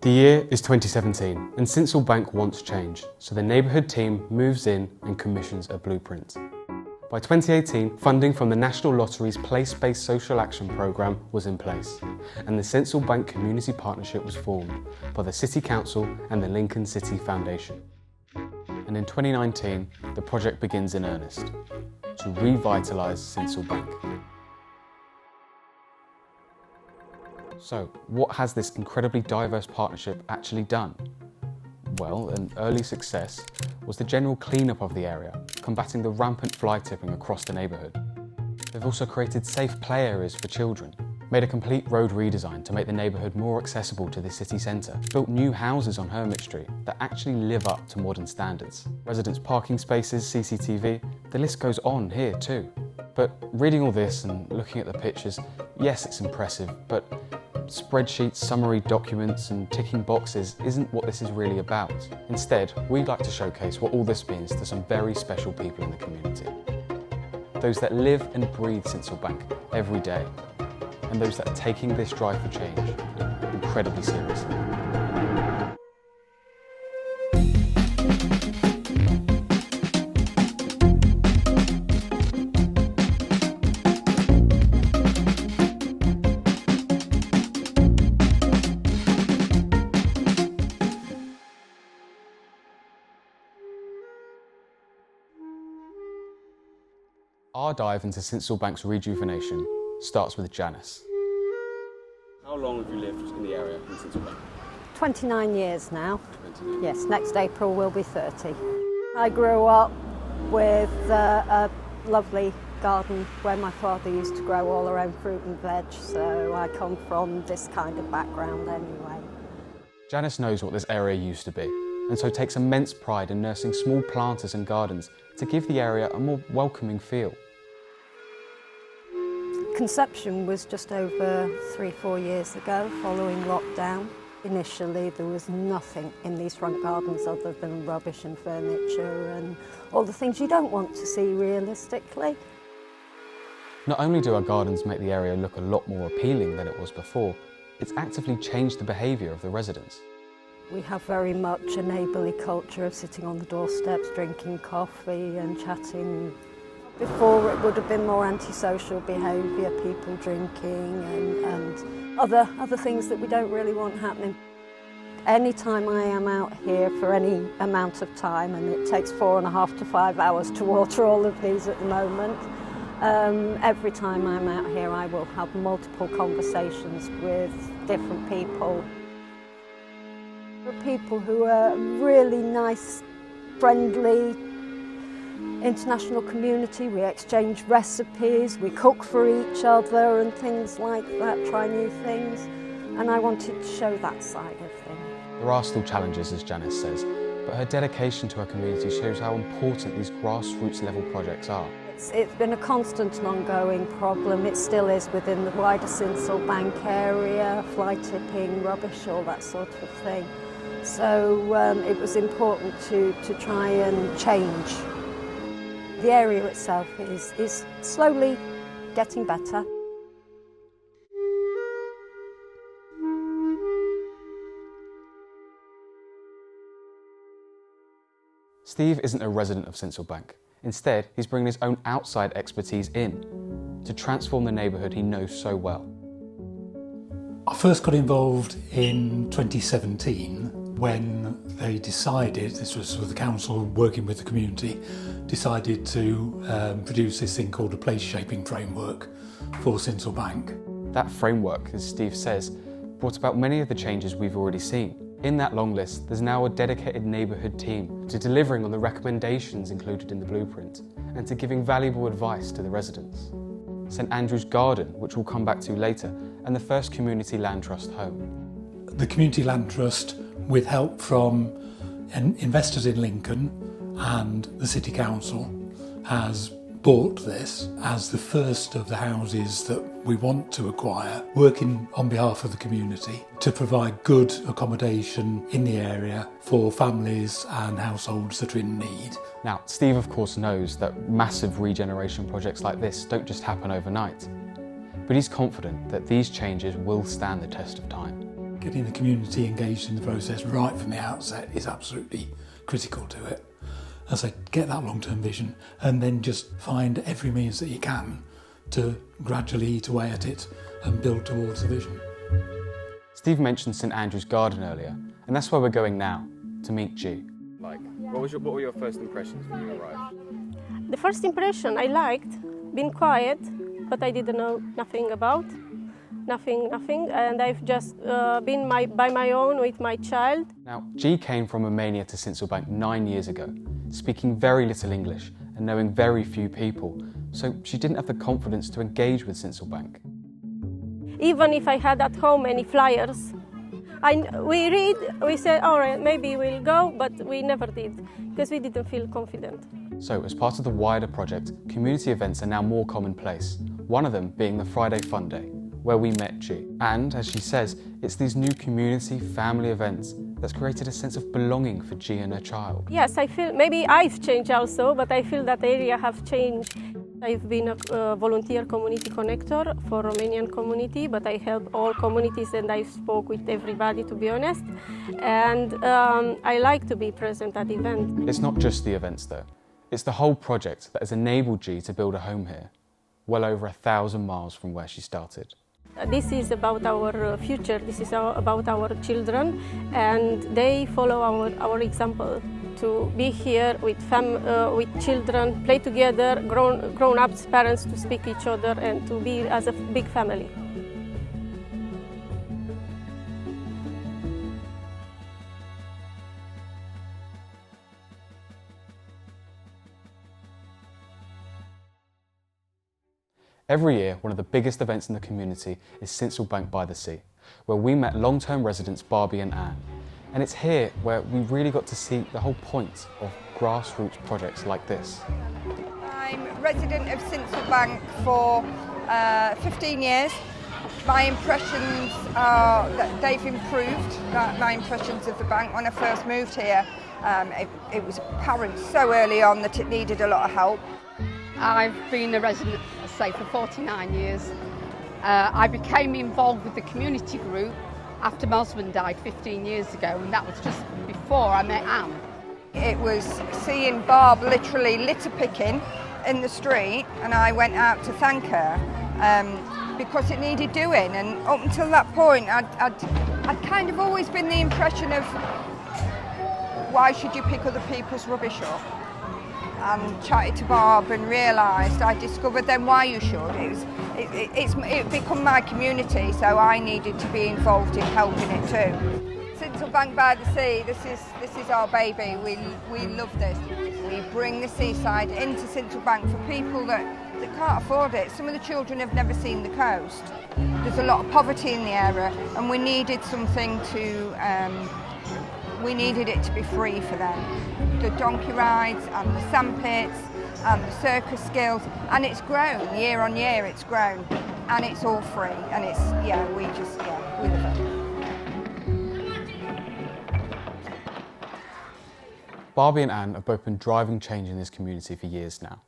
The year is 2017 and Sincil Bank wants change, so the neighbourhood team moves in and commissions a blueprint. By 2018, funding from the National Lottery's Place-Based Social Action Programme was in place, and the Sincil Bank Community Partnership was formed by the City Council and the Lincoln City Foundation. And in 2019, the project begins in earnest, to revitalise Sincil Bank. So, what has this incredibly diverse partnership actually done? Well, an early success was the general clean-up of the area, combating the rampant fly tipping across the neighbourhood. They've also created safe play areas for children, made a complete road redesign to make the neighbourhood more accessible to the city centre, built new houses on Hermit Street that actually live up to modern standards, residents' parking spaces, CCTV, the list goes on here too. But reading all this and looking at the pictures, yes, it's impressive, but spreadsheets, summary documents and ticking boxes isn't what this is really about. Instead, we'd like to showcase what all this means to some very special people in the community. Those that live and breathe Sincil Bank every day, and those that are taking this drive for change incredibly seriously. Our dive into Sincil Bank's rejuvenation starts with Janice. How long have you lived in the area in Sincil Bank? 29 years now. 29. Yes, next April will be 30. I grew up with a lovely garden where my father used to grow all our own fruit and veg, so I come from this kind of background anyway. Janice knows what this area used to be, and so takes immense pride in nursing small planters and gardens to give the area a more welcoming feel. Conception was just over 3-4 years ago, following lockdown. Initially, there was nothing in these front gardens other than rubbish and furniture and all the things you don't want to see realistically. Not only do our gardens make the area look a lot more appealing than it was before, it's actively changed the behaviour of the residents. We have very much a neighbourly culture of sitting on the doorsteps, drinking coffee and chatting. Before it would have been more antisocial behaviour, people drinking and other things that we don't really want happening. Any time I am out here for any amount of time, and it takes 4.5 to 5 hours to water all of these at the moment, every time I'm out here I will have multiple conversations with different people. There are people who are really nice, friendly, international community. We exchange recipes, we cook for each other and things like that, try new things, and I wanted to show that side of things. There are still challenges, as Janice says, but her dedication to her community shows how important these grassroots level projects are. It's been a constant and ongoing problem. It still is within the wider Sincil Bank area, fly tipping, rubbish, all that sort of thing. So it was important to try and change. The area itself is slowly getting better. Steve isn't a resident of Sincil Bank. Instead, he's bringing his own outside expertise in to transform the neighbourhood he knows so well. I first got involved in 2017 when they decided, this was the council working with the community, decided to produce this thing called a place shaping framework for Sincil Bank. That framework, as Steve says, brought about many of the changes we've already seen. In that long list, there's now a dedicated neighbourhood team to delivering on the recommendations included in the blueprint and to giving valuable advice to the residents. St Andrew's Garden, which we'll come back to later, and the first Community Land Trust home. The Community Land Trust, with help from investors in Lincoln and the City Council, has bought this as the first of the houses that we want to acquire, working on behalf of the community to provide good accommodation in the area for families and households that are in need. Now, Steve of course knows that massive regeneration projects like this don't just happen overnight, but he's confident that these changes will stand the test of time. Getting the community engaged in the process right from the outset is absolutely critical to it. As I get that long-term vision and then just find every means that you can to gradually eat away at it and build towards the vision. Steve mentioned St Andrew's Garden earlier, and that's where we're going now, to meet G. What were your first impressions when you arrived? The first impression I liked, being quiet, but I didn't know nothing about, nothing, and I've just been by my own with my child. Now, G came from Romania to Sinselbank 9 years ago, speaking very little English and knowing very few people, so she didn't have the confidence to engage with Sinselbank. Even if I had at home any flyers, we said, all right, maybe we'll go, but we never did, because we didn't feel confident. So, as part of the wider project, community events are now more commonplace, one of them being the Friday Fun Day, where we met G. And, as she says, it's these new community family events that's created a sense of belonging for G and her child. Yes, I feel, maybe I've changed also, but I feel that area have changed. I've been a volunteer community connector for Romanian community, but I help all communities and I spoke with everybody, to be honest. And I like to be present at events. It's not just the events though. It's the whole project that has enabled G to build a home here, well over 1,000 miles from where she started. This is about our future, this is about our children, and they follow our example to be here with children, play together, grown-ups, parents to speak each other and to be as a big family. Every year, one of the biggest events in the community is Sinselbank by the Sea, where we met long-term residents Barbie and Anne. And it's here where we really got to see the whole point of grassroots projects like this. I'm a resident of Sinselbank for 15 years. My impressions are that they've improved, my impressions of the bank. When I first moved here, it was apparent so early on that it needed a lot of help. I've been a resident, say, for 49 years. I became involved with the community group after my husband died 15 years ago, and that was just before I met Anne. It was seeing Barb literally litter picking in the street, and I went out to thank her because it needed doing. And up until that point, I'd kind of always been the impression of, why should you pick other people's rubbish up? And chatted to Barb and realised, I discovered then why you should. It become my community, so I needed to be involved in helping it too. Sinselbank by the Sea, this is our baby. We love this. We bring the seaside into Sinselbank for people that can't afford it. Some of the children have never seen the coast. There's a lot of poverty in the area, and we needed something to. We needed it to be free for them. The donkey rides and the sandpits and the circus skills, and it's grown year on year. It's grown, and it's all free. And it's we love it. Barbie and Anne have both been driving change in this community for years now.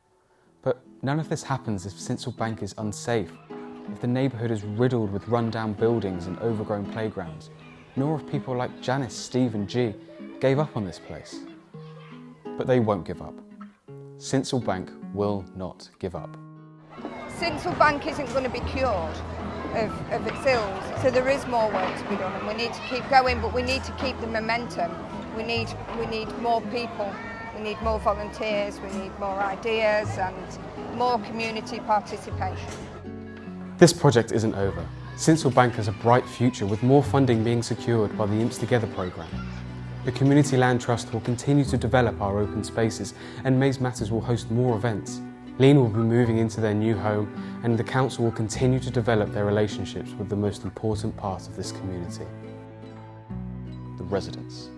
But none of this happens if Sinselbank is unsafe, if the neighbourhood is riddled with run-down buildings and overgrown playgrounds, nor if people like Janice, Steve and G gave up on this place. But they won't give up. Sinselbank will not give up. Sinselbank isn't going to be cured of its ills, so there is more work to be done, and we need to keep going, but we need to keep the momentum. We need more people, we need more volunteers, we need more ideas and more community participation. This project isn't over. Sinselbank has a bright future with more funding being secured by the Imps Together programme. The Community Land Trust will continue to develop our open spaces, and Maze Matters will host more events. Lean will be moving into their new home, and the council will continue to develop their relationships with the most important part of this community, the residents.